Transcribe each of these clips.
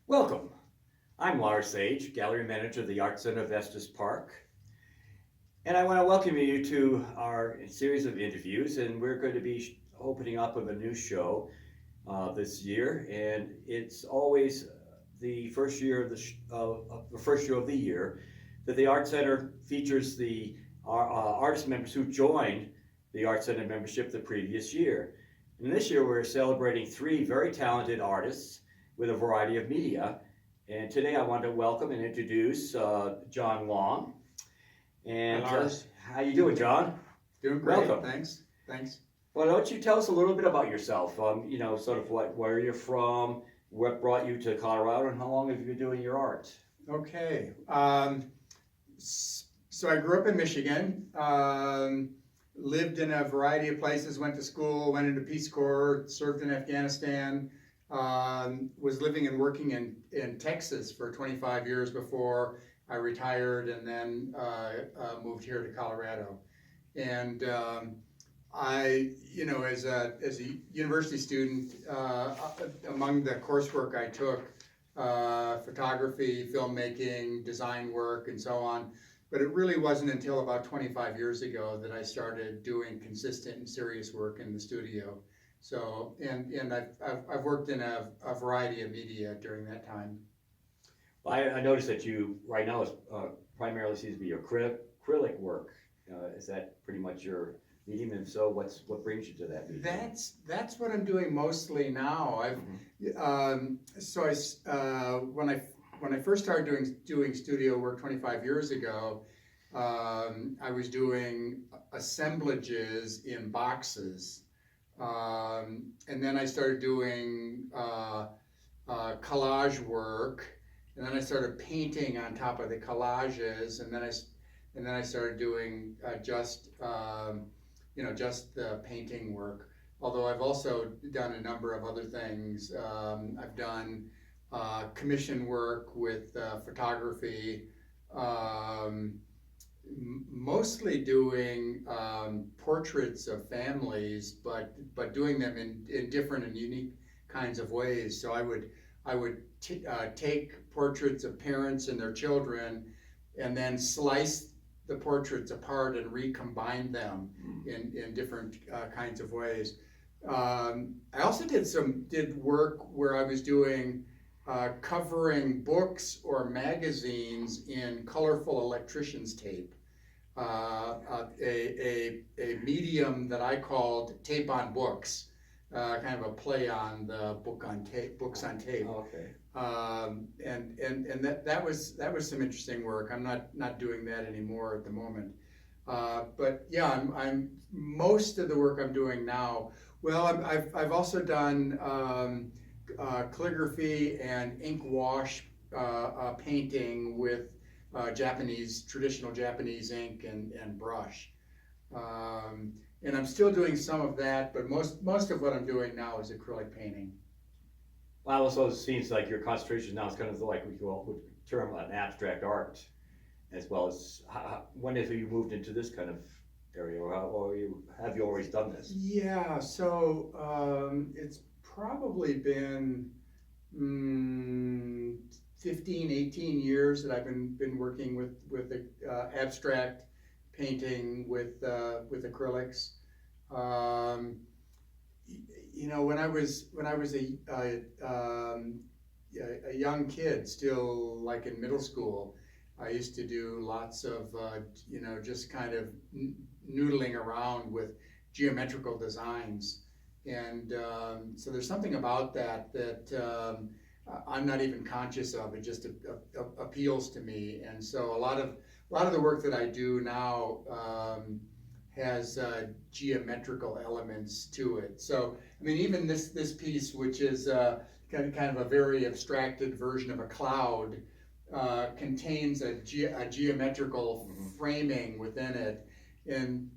Welcome. I'm Lars Sage, Gallery Manager of the Art Center of Estes Park, and I want to welcome you to our series of interviews. And we're going to be opening up with a new show this year, and it's always the first year of the first show of the year that the Art Center features the artist members who joined the Art Center membership the previous year. And this year we're celebrating three very talented artists with a variety of media. And today I want to welcome and introduce John Long. And how you doing, John? Doing great. Welcome. Thanks. Well, don't you tell us a little bit about yourself? Sort of where you're from, what brought you to Colorado, and how long have you been doing your art? Okay. So I grew up in Michigan. Lived in a variety of places. Went to school. Went into Peace Corps. Served in Afghanistan. Was living and working in Texas for 25 years before I retired, and then moved here to Colorado. And as a university student, among the coursework I took, photography, filmmaking, design work, and so on. But it really wasn't until about 25 years ago that I started doing consistent and serious work in the studio. So, and I've worked in a variety of media during that time. Well, I noticed that you right now is primarily seems to be your acrylic work. Is that pretty much your medium? And so, what brings you to that medium? That's what I'm doing mostly now. When I first started doing studio work 25 years ago, I was doing assemblages in boxes. And then I started doing collage work, and then I started painting on top of the collages, and then I started doing just the painting work. Although I've also done a number of other things. I've done commission work with photography. Mostly doing portraits of families, but doing them in different and unique kinds of ways. So I would take portraits of parents and their children, and then slice the portraits apart and recombine them in different kinds of ways. I also did work where I was doing covering books or magazines in colorful electrician's tape. A medium that I called tape on books, kind of a play on the books on tape. Oh, okay. And that was some interesting work. I'm not doing that anymore at the moment. But yeah, I'm most of the work I'm doing now. Well, I've also done calligraphy and ink wash painting with traditional Japanese ink and brush. And I'm still doing some of that, but most of what I'm doing now is acrylic painting. Well, so it seems like your concentration now is kind of like we would term an abstract art, as well as when have you moved into this kind of area, or have you always done this? Yeah, so it's probably been 15, 18 years that I've been working with abstract painting with acrylics. When I was a young kid, still like in middle school, I used to do lots of just kind of noodling around with geometrical designs, and so there's something about that I'm not even conscious of. It just appeals to me, and so a lot of the work that I do now has geometrical elements to it. So I mean, even this piece, which is kind of a very abstracted version of a cloud, contains a geometrical framing within it, and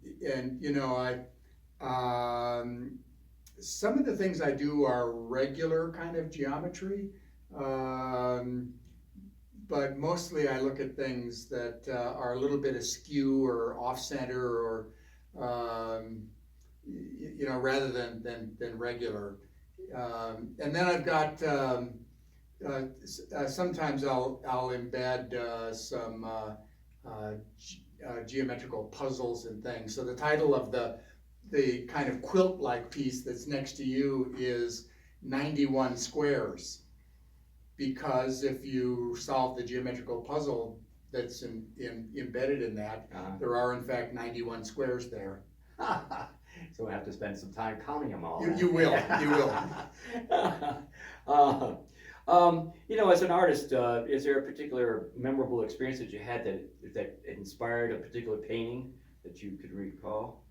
some of the things I do are regular kind of geometry, but mostly I look at things that are a little bit askew or off-center, or rather than regular. And then I've got sometimes I'll embed some geometrical puzzles and things. So the title of the kind of quilt-like piece that's next to you is 91 squares, because if you solve the geometrical puzzle that's embedded in that, there are in fact 91 squares there. So we have to spend some time counting them all. You will. You know, as an artist, is there a particular memorable experience that you had that inspired a particular painting that you could recall?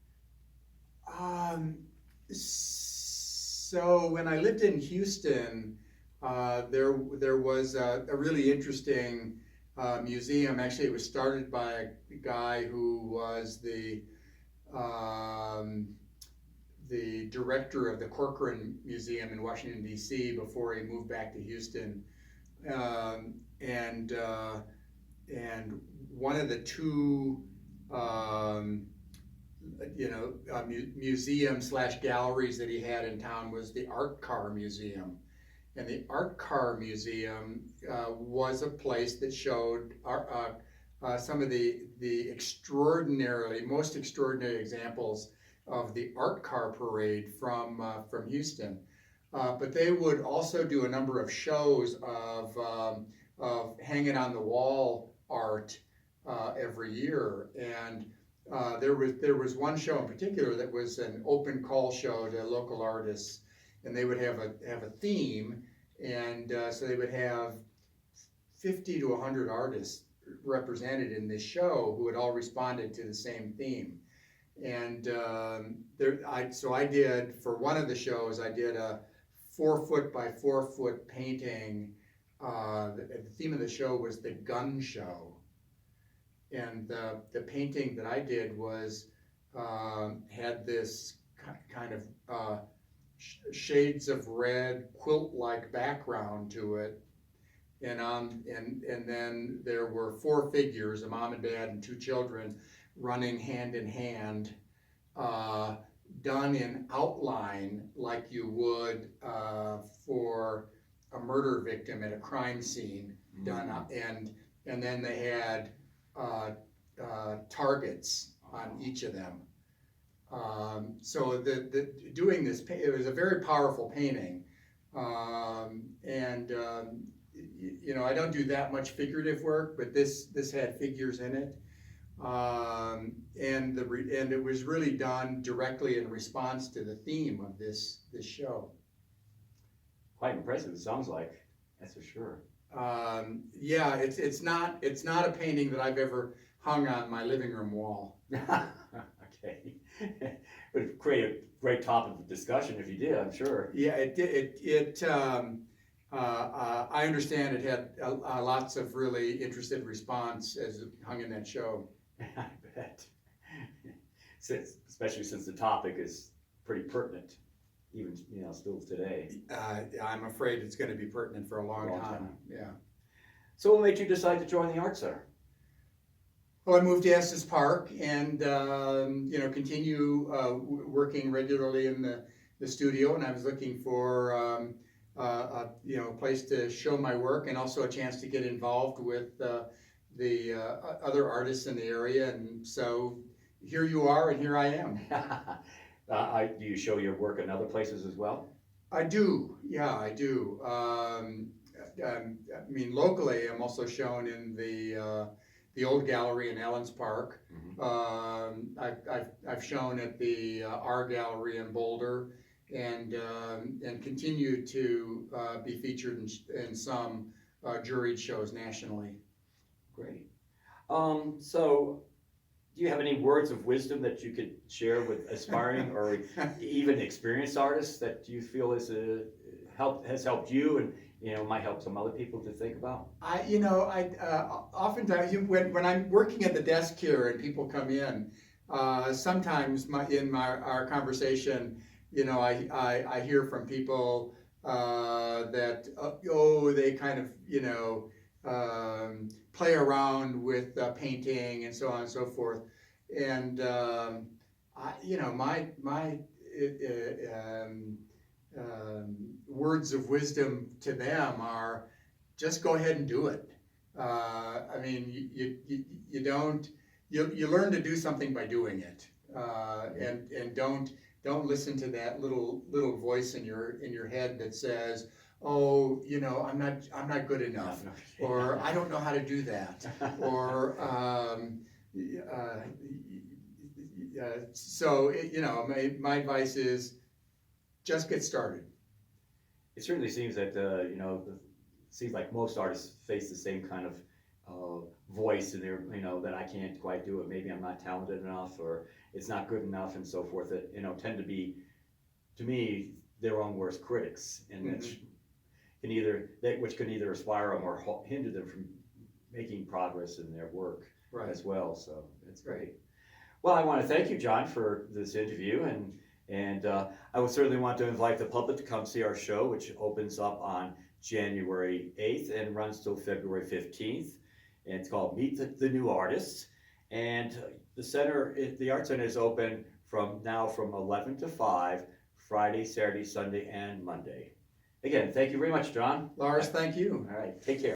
So when I lived in Houston, there was a really interesting museum. Actually, it was started by a guy who was the director of the Corcoran Museum in Washington, D.C. before he moved back to Houston. And one of the two museum/galleries that he had in town was the Art Car Museum. And the Art Car Museum was a place that showed some of the most extraordinary examples of the art car parade from Houston. But they would also do a number of shows of hanging on the wall art every year. And there was one show in particular that was an open call show to local artists, and they would have a theme, and so they would have 50 to 100 artists represented in this show who had all responded to the same theme. And so I did, for one of the shows, I did a 4-foot by 4-foot painting. The theme of the show was the gun show. And the painting that I did was, had this kind of shades of red quilt-like background to it. And then there were 4 figures, a mom and dad and 2 children, running hand in hand, done in outline like you would for a murder victim at a crime scene, done up, and then they had targets on each of them. So doing this, it was a very powerful painting, and you know, I don't do that much figurative work, but this had figures in it. And it was really done directly in response to the theme of this show. Quite impressive, it sounds like, that's for sure. Yeah, it's not a painting that I've ever hung on my living room wall. Okay. Would create a great topic of discussion if you did, I'm sure. Yeah, I understand it had lots of really interested response as it hung in that show. I bet. Especially since the topic is pretty pertinent, even, you know, still today. I'm afraid it's going to be pertinent for a long time. Yeah. So what made you decide to join the Art Center? Well, I moved to Estes Park and you know, continue working regularly in the studio, and I was looking for you know, a place to show my work and also a chance to get involved with the other artists in the area, and so here you are and here I am. Do you show your work in other places as well? I do, yeah, I do. I mean, locally, I'm also shown in the old gallery in Allens Park. I've shown at the R Gallery in Boulder, and continue to be featured in some juried shows nationally. Great. So do you have any words of wisdom that you could share with aspiring or even experienced artists that you feel has helped you and, you know, might help some other people to think about? Oftentimes when I'm working at the desk here and people come in, sometimes our conversation, you know, I hear from people that they kind of, you know, play around with painting and so on and so forth, and you know, my words of wisdom to them are just go ahead and do it. I mean, you don't, you learn to do something by doing it. And don't listen to that little voice in your head that says, oh, I'm not good enough, or I don't know how to do that, or so my advice is just get started. It certainly seems that seems like most artists face the same kind of voice in their, that I can't quite do it. Maybe I'm not talented enough, or it's not good enough, and so forth. That tend to be, to me, their own worst critics, and which can either inspire them or hinder them from making progress in their work as well. So it's great. Well, I want to thank you, John, for this interview, and I would certainly want to invite the public to come see our show, which opens up on January 8th and runs till February 15th. And it's called Meet the New Artists. And the Art Center is open from 11 to 5, Friday, Saturday, Sunday, and Monday. Again, thank you very much, John. Lars, thank you. All right, take care.